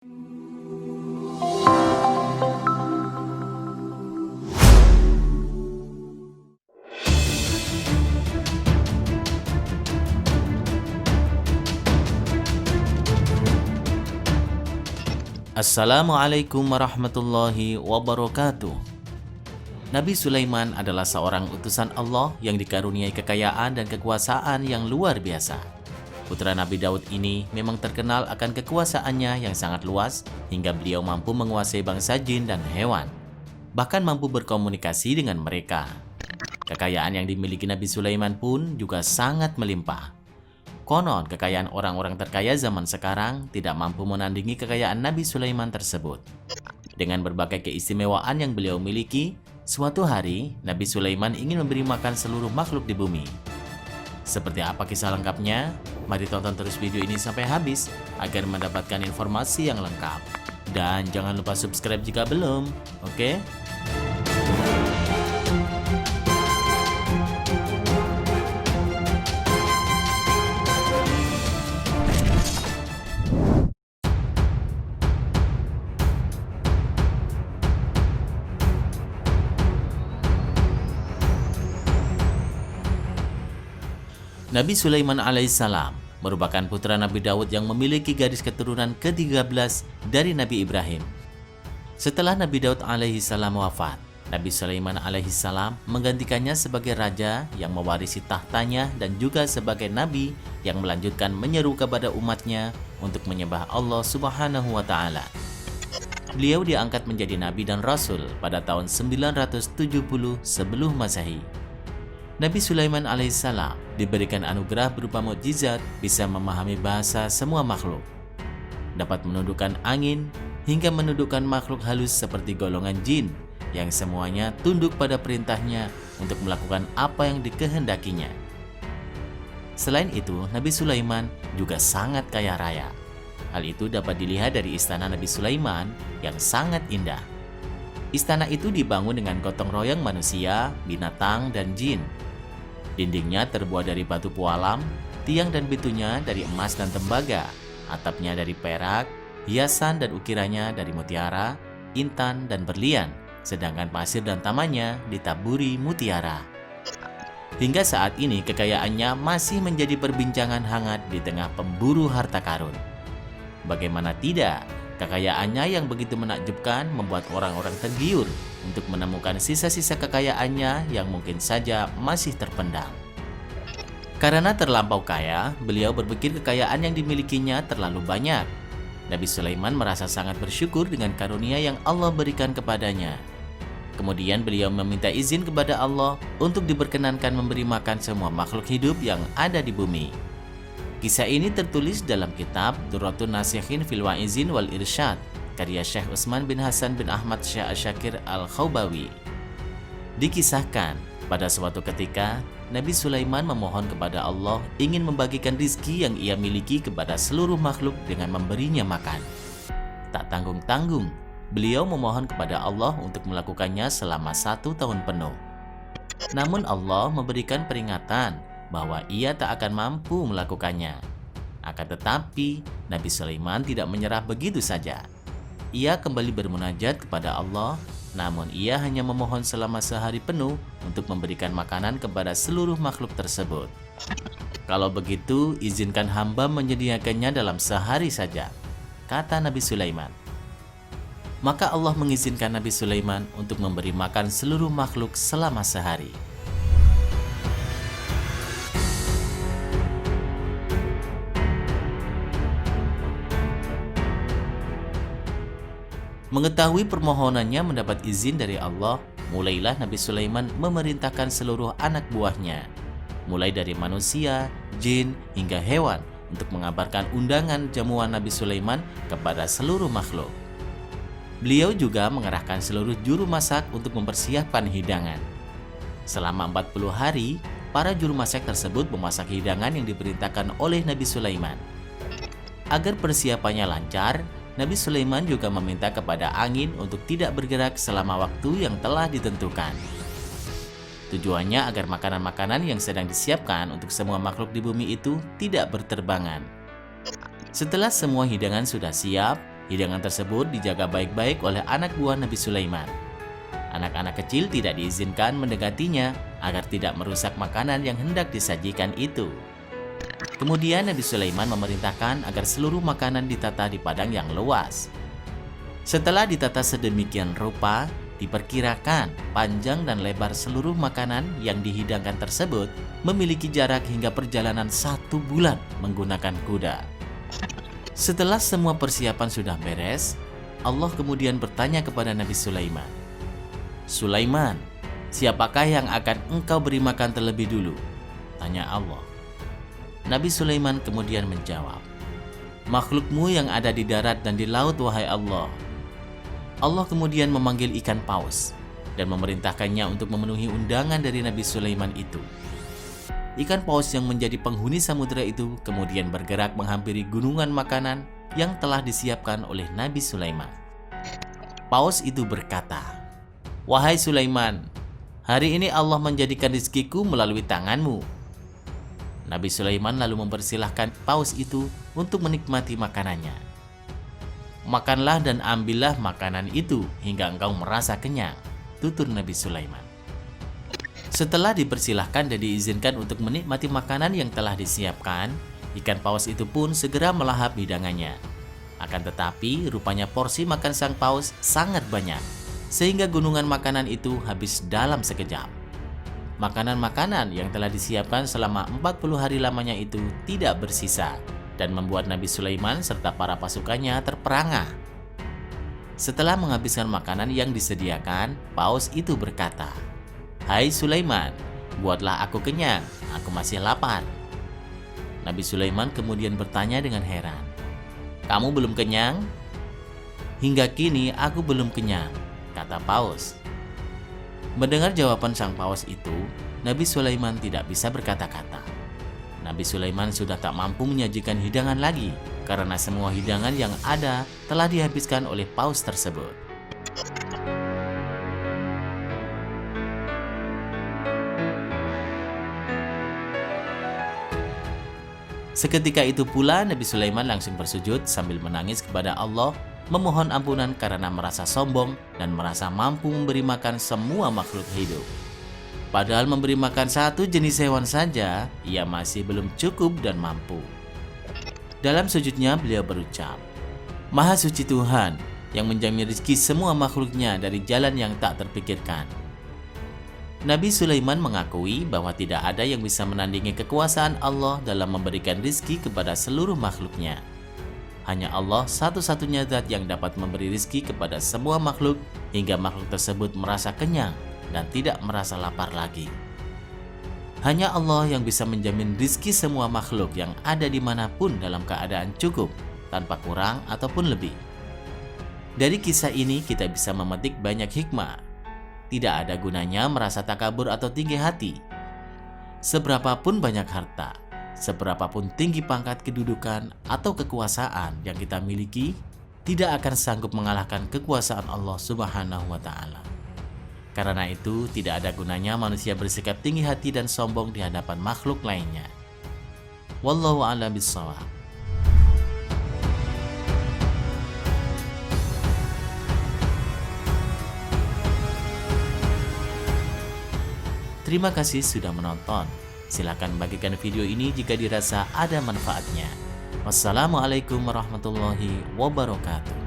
Assalamualaikum warahmatullahi wabarakatuh. Nabi Sulaiman adalah seorang utusan Allah yang dikaruniai kekayaan dan kekuasaan yang luar biasa. Putra Nabi Daud ini memang terkenal akan kekuasaannya yang sangat luas hingga beliau mampu menguasai bangsa jin dan hewan, bahkan mampu berkomunikasi dengan mereka. Kekayaan yang dimiliki Nabi Sulaiman pun juga sangat melimpah. Konon, kekayaan orang-orang terkaya zaman sekarang tidak mampu menandingi kekayaan Nabi Sulaiman tersebut. Dengan berbagai keistimewaan yang beliau miliki, suatu hari Nabi Sulaiman ingin memberi makan seluruh makhluk di bumi. Seperti apa kisah lengkapnya? Mari tonton terus video ini sampai habis agar mendapatkan informasi yang lengkap. Dan jangan lupa subscribe jika belum, oke? Nabi Sulaiman alaihissalam merupakan putra Nabi Daud yang memiliki garis keturunan ke-13 dari Nabi Ibrahim. Setelah Nabi Daud alaihissalam wafat, Nabi Sulaiman alaihissalam menggantikannya sebagai raja yang mewarisi tahtanya dan juga sebagai nabi yang melanjutkan menyeru kepada umatnya untuk menyembah Allah Subhanahu wa Ta'ala. Beliau diangkat menjadi nabi dan rasul pada tahun 970 sebelum Masehi. Nabi Sulaiman alaihissalam diberikan anugerah berupa mukjizat bisa memahami bahasa semua makhluk, dapat menundukkan angin hingga menundukkan makhluk halus seperti golongan jin yang semuanya tunduk pada perintahnya untuk melakukan apa yang dikehendakinya. Selain itu, Nabi Sulaiman juga sangat kaya raya. Hal itu dapat dilihat dari istana Nabi Sulaiman yang sangat indah. Istana itu dibangun dengan gotong royong manusia, binatang, dan jin. Dindingnya terbuat dari batu pualam, tiang dan bitunya dari emas dan tembaga, atapnya dari perak, hiasan dan ukirannya dari mutiara, intan, dan berlian, sedangkan pasir dan tamannya ditaburi mutiara. Hingga saat ini kekayaannya masih menjadi perbincangan hangat di tengah pemburu harta karun. Bagaimana tidak, kekayaannya yang begitu menakjubkan membuat orang-orang tergiur untuk menemukan sisa-sisa kekayaannya yang mungkin saja masih terpendam. Karena terlampau kaya, beliau berpikir kekayaan yang dimilikinya terlalu banyak. Nabi Sulaiman merasa sangat bersyukur dengan karunia yang Allah berikan kepadanya. Kemudian beliau meminta izin kepada Allah untuk diperkenankan memberi makan semua makhluk hidup yang ada di bumi. Kisah ini tertulis dalam kitab Durratun Nasikhin fil Wa'izin wal Irsyad karya Syekh Utsman bin Hasan bin Ahmad Syakir al-Khawbawi. Dikisahkan, pada suatu ketika, Nabi Sulaiman memohon kepada Allah ingin membagikan rizki yang ia miliki kepada seluruh makhluk dengan memberinya makan. Tak tanggung-tanggung, beliau memohon kepada Allah untuk melakukannya selama 1 tahun penuh. Namun Allah memberikan peringatan bahwa ia tak akan mampu melakukannya. Akan tetapi, Nabi Sulaiman tidak menyerah begitu saja. Ia kembali bermunajat kepada Allah, namun ia hanya memohon selama sehari penuh untuk memberikan makanan kepada seluruh makhluk tersebut. Kalau begitu, izinkan hamba menyediakannya dalam sehari saja, kata Nabi Sulaiman. Maka Allah mengizinkan Nabi Sulaiman untuk memberi makan seluruh makhluk selama sehari. Mengetahui permohonannya mendapat izin dari Allah, mulailah Nabi Sulaiman memerintahkan seluruh anak buahnya, mulai dari manusia, jin, hingga hewan, untuk mengabarkan undangan jamuan Nabi Sulaiman kepada seluruh makhluk. Beliau juga mengerahkan seluruh juru masak untuk mempersiapkan hidangan. Selama 40 hari, para juru masak tersebut memasak hidangan yang diperintahkan oleh Nabi Sulaiman. Agar persiapannya lancar, Nabi Sulaiman juga meminta kepada angin untuk tidak bergerak selama waktu yang telah ditentukan. Tujuannya agar makanan-makanan yang sedang disiapkan untuk semua makhluk di bumi itu tidak berterbangan. Setelah semua hidangan sudah siap, Hidangan tersebut dijaga baik-baik oleh anak buah Nabi Sulaiman. Anak-anak kecil tidak diizinkan mendekatinya agar tidak merusak makanan yang hendak disajikan itu. Kemudian Nabi Sulaiman memerintahkan agar seluruh makanan ditata di padang yang luas. Setelah ditata sedemikian rupa, diperkirakan panjang dan lebar seluruh makanan yang dihidangkan tersebut memiliki jarak hingga perjalanan 1 bulan menggunakan kuda. Setelah semua persiapan sudah beres, Allah kemudian bertanya kepada Nabi Sulaiman, "Sulaiman, siapakah yang akan engkau beri makan terlebih dulu?" tanya Allah. Nabi Sulaiman kemudian menjawab, "Makhlukmu yang ada di darat dan di laut, wahai Allah." Allah kemudian memanggil ikan paus dan memerintahkannya untuk memenuhi undangan dari Nabi Sulaiman itu. Ikan paus yang menjadi penghuni samudera itu kemudian bergerak menghampiri gunungan makanan yang telah disiapkan oleh Nabi Sulaiman. Paus itu berkata, "Wahai Sulaiman, hari ini Allah menjadikan rizkiku melalui tanganmu." Nabi Sulaiman lalu mempersilahkan paus itu untuk menikmati makanannya. "Makanlah dan ambillah makanan itu hingga engkau merasa kenyang," tutur Nabi Sulaiman. Setelah dipersilahkan dan diizinkan untuk menikmati makanan yang telah disiapkan, ikan paus itu pun segera melahap hidangannya. Akan tetapi, rupanya porsi makan sang paus sangat banyak, sehingga gunungan makanan itu habis dalam sekejap. Makanan-makanan yang telah disiapkan selama 40 hari lamanya itu tidak bersisa, dan membuat Nabi Sulaiman serta para pasukannya terperangah. Setelah menghabiskan makanan yang disediakan, paus itu berkata, "Hai Sulaiman, buatlah aku kenyang, aku masih lapar." Nabi Sulaiman kemudian bertanya dengan heran, "Kamu belum kenyang?" "Hingga kini aku belum kenyang," kata paus. Mendengar jawaban sang paus itu, Nabi Sulaiman tidak bisa berkata-kata. Nabi Sulaiman sudah tak mampu menyajikan hidangan lagi karena semua hidangan yang ada telah dihabiskan oleh paus tersebut. Seketika itu pula Nabi Sulaiman langsung bersujud sambil menangis kepada Allah, memohon ampunan karena merasa sombong dan merasa mampu memberi makan semua makhluk hidup. Padahal memberi makan satu jenis hewan saja, ia masih belum cukup dan mampu. Dalam sujudnya beliau berucap, "Maha suci Tuhan yang menjamin rezeki semua makhluknya dari jalan yang tak terpikirkan." Nabi Sulaiman mengakui bahwa tidak ada yang bisa menandingi kekuasaan Allah dalam memberikan rizki kepada seluruh makhluknya. Hanya Allah satu-satunya zat yang dapat memberi rizki kepada semua makhluk hingga makhluk tersebut merasa kenyang dan tidak merasa lapar lagi. Hanya Allah yang bisa menjamin rizki semua makhluk yang ada dimanapun dalam keadaan cukup, tanpa kurang ataupun lebih. Dari kisah ini kita bisa memetik banyak hikmah. Tidak ada gunanya merasa takabur atau tinggi hati. Seberapapun banyak harta, seberapapun tinggi pangkat kedudukan atau kekuasaan yang kita miliki, tidak akan sanggup mengalahkan kekuasaan Allah Subhanahu wa Ta'ala. Karena itu, tidak ada gunanya manusia bersikap tinggi hati dan sombong di hadapan makhluk lainnya. Wallahu a'lam bishawab. Terima kasih sudah menonton. Silakan bagikan video ini jika dirasa ada manfaatnya. Wassalamualaikum warahmatullahi wabarakatuh.